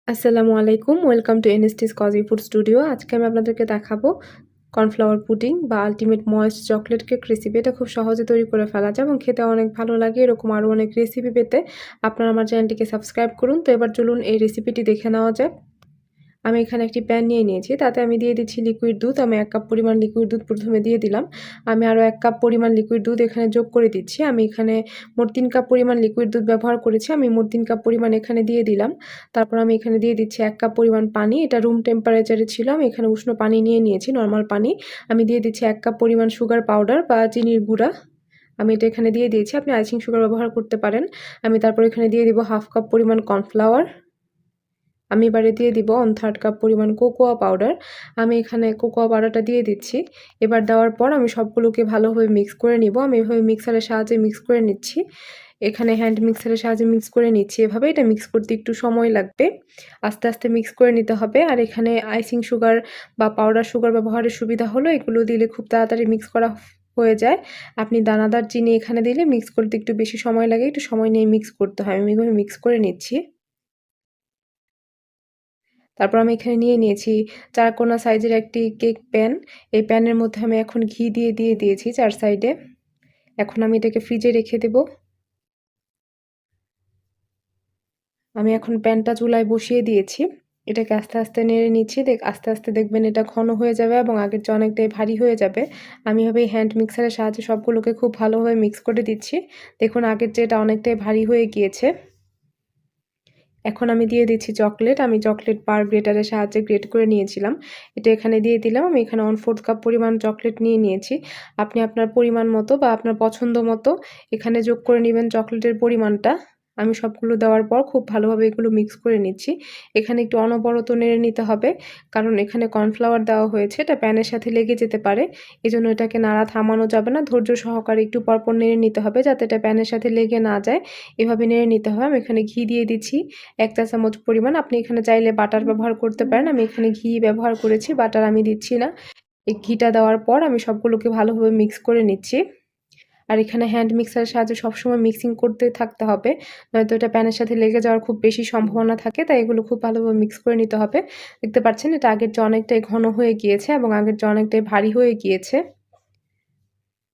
আসসালামু আলাইকুম। Welcome to এনএসটিস কজি ফুড স্টুডিও। আজকে আমি আপনাদেরকে দেখাবো কর্নফ্লাওয়ার পুডিং বা ultimate moist chocolate cake recipe. এটা খুব সহজে তৈরি করে ফেলা যায় এবং খেতে অনেক ভালো লাগে। এরকম আরও অনেক রেসিপি পেতে আপনারা আমার চ্যানেলটিকে সাবস্ক্রাইব করুন। তো এবার চলুন এই রেসিপিটি দেখে নেওয়া যাক। আমি এখানে একটি প্যান নিয়ে নিয়েছি, তাতে আমি দিয়ে দিচ্ছি লিকুইড দুধ। আমি 1 কাপ পরিমাণ লিকুইড দুধ প্রথমে দিয়ে দিলাম। আমি আরও 1 কাপ পরিমাণ লিকুইড দুধ এখানে যোগ করে দিচ্ছি। আমি এখানে মোট 3 কাপ পরিমাণ লিকুইড দুধ ব্যবহার করেছি। আমি মোট 3 কাপ পরিমাণ এখানে দিয়ে দিলাম। তারপর আমি এখানে দিয়ে দিচ্ছি 1 কাপ পরিমাণ পানি। এটা রুম টেম্পারেচারে ছিল। আমি এখানে উষ্ণ পানি নিয়ে নিয়েছি, নরমাল পানি। আমি দিয়ে দিচ্ছি 1 কাপ পরিমাণ সুগার পাউডার বা চিনির গুঁড়া। আমি এটা এখানে দিয়ে দিয়েছি। আপনি আইসিং সুগার ব্যবহার করতে পারেন। আমি তারপর এখানে দিয়ে দিব 1/2 কাপ পরিমাণ কর্নফ্লাওয়ার। আমি এবারে দিয়ে দিব 1/3 কাপ পরিমাণ কোকোয়া পাউডার। আমি এখানে কোকোয়া পাউডারটা দিয়ে দিচ্ছি। এবার দেওয়ার পর আমি সবগুলোকে ভালোভাবে মিক্স করে নিব। আমি এভাবে মিক্সারের সাহায্যে মিক্স করে নিচ্ছি। এখানে হ্যান্ড মিক্সারের সাহায্যে মিক্স করে নিচ্ছি। এভাবে এটা মিক্স করতে একটু সময় লাগবে। আস্তে আস্তে মিক্স করে নিতে হবে। আর এখানে আইসিং সুগার বা পাউডার সুগার ব্যবহারের সুবিধা হলো এগুলো দিলে খুব তাড়াতাড়ি মিক্স করা হয়ে যায়। আপনি দানাদার চিনি এখানে দিলে মিক্স করতে একটু বেশি সময় লাগে। একটু সময় নিয়ে মিক্স করতে হয়। আমি এভাবে মিক্স করে নিচ্ছি। তারপর আমি এখানে নিয়ে নিয়েছি 4 কোনা সাইজের একটি কেক প্যান। এই প্যানের মধ্যে আমি এখন ঘি দিয়ে দিয়েছি 4 সাইডে। এখন আমি এটাকে ফ্রিজে রেখে দেব। আমি এখন প্যানটা চুলায় বসিয়ে দিয়েছি। এটাকে আস্তে আস্তে নেড়ে নিচ্ছি। আস্তে আস্তে দেখবেন এটা ঘন হয়ে যাবে এবং আগের চেয়ে অনেকটাই ভারী হয়ে যাবে। আমি এভাবে হ্যান্ড মিক্সারের সাহায্যে সবগুলোকে খুব ভালোভাবে মিক্স করে দিচ্ছি। দেখুন আগের চেয়ে এটা অনেকটাই ভারী হয়ে গিয়েছে। এখন আমি দিয়ে দিচ্ছি চকলেট। আমি চকলেট বার গ্রেটারের সাহায্যে গ্রেট করে নিয়েছিলাম। এটা এখানে দিয়ে দিলাম। আমি এখানে 1/4 কাপ পরিমাণ চকলেট নিয়ে নিয়েছি। আপনি আপনার পরিমাণ মতো বা আপনার পছন্দ মতো এখানে যোগ করে নিবেন চকলেটের পরিমাণটা। আমি সবগুলো দেওয়ার পর খুব ভালোভাবে এগুলো মিক্স করে নিচ্ছি। এখানে একটু অনবরত নেড়ে নিতে হবে, কারণ এখানে কর্নফ্লাওয়ার দেওয়া হয়েছে, এটা প্যানের সাথে লেগে যেতে পারে। এজন্য এটাকে নাড়া থামানো যাবে না, ধৈর্য সহকারে একটু পরপর নেড়ে নিতে হবে যাতে এটা প্যানের সাথে লেগে না যায়। এভাবে নেড়ে নিতে হবে। আমি এখানে ঘি দিয়ে দিচ্ছি 1 চা চামচ পরিমাণ। আপনি এখানে চাইলে বাটার ব্যবহার করতে পারেন। আমি এখানে ঘি ব্যবহার করেছি, বাটার আমি দিচ্ছি না। এই ঘিটা দেওয়ার পর আমি সবগুলোকে ভালোভাবে মিক্স করে নিচ্ছি। আর এখানে হ্যান্ড মিক্সারের সাহায্যে সবসময় মিক্সিং করতে থাকতে হবে, নয়তো এটা প্যানের সাথে লেগে যাওয়ার খুব বেশি সম্ভাবনা থাকে। তাই এগুলো খুব ভালোভাবে মিক্স করে নিতে হবে। দেখতে পাচ্ছেন এটা আগের চেয়ে অনেকটাই ঘন হয়ে গিয়েছে এবং আগের চেয়ে অনেকটাই ভারী হয়ে গিয়েছে।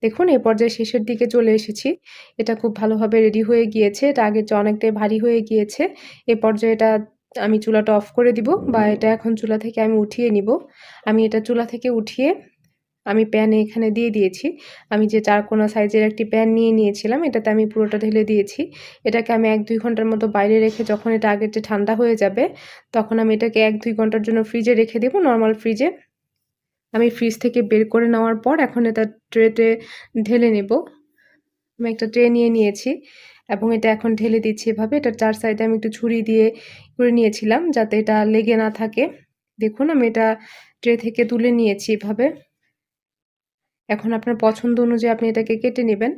দেখুন এই পর্যায়ে শেষের দিকে চলে এসেছি। এটা খুব ভালোভাবে রেডি হয়ে গিয়েছে। এটা আগের চেয়ে অনেকটাই ভারী হয়ে গিয়েছে। এ পর্যায়ে এটা আমি চুলাটা অফ করে দিব বা এটা এখন চুলা থেকে আমি উঠিয়ে নিব। আমি এটা চুলা থেকে উঠিয়ে আমি প্যানে এখানে দিয়ে দিয়েছি। আমি যে 4 কোনা সাইজের একটি প্যান নিয়ে নিয়েছিলাম, এটাতে আমি পুরোটা ঢেলে দিয়েছি। এটাকে আমি 1-2 ঘন্টার মতো বাইরে রেখে যখন এটা আগের চেয়ে ঠান্ডা হয়ে যাবে, তখন আমি এটাকে 1-2 ঘন্টার জন্য ফ্রিজে রেখে দেব, নরমাল ফ্রিজে। আমি ফ্রিজ থেকে বের করে নেওয়ার পর এখন এটা ট্রেতে ঢেলে নেব। আমি একটা ট্রে নিয়ে নিয়েছি এবং এটা এখন ঢেলে দিচ্ছি এভাবে। এটার 4 সাইডে আমি একটু ছুরি দিয়ে করে নিয়েছিলাম যাতে এটা লেগে না থাকে। দেখুন আমি এটা ট্রে থেকে তুলে নিয়েছি এভাবে। এখন আপনার পছন্দ অনুযায়ী আপনি এটাকে কেটে নেবেন।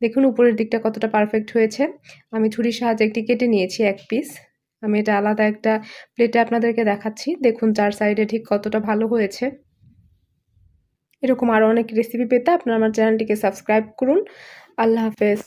দেখুন উপরের দিকটা কতটা পারফেক্ট হয়েছে। আমি ছুরির সাহায্যে একটি কেটে নিয়েছি 1 পিস। আমি এটা আলাদা একটা প্লেটে আপনাদেরকে দেখাচ্ছি। দেখুন 4 সাইডে ঠিক কতটা ভালো হয়েছে। এরকম আরও অনেক রেসিপি পেতে আপনারা আমার চ্যানেলটিকে সাবস্ক্রাইব করুন। আল্লাহ হাফেজ।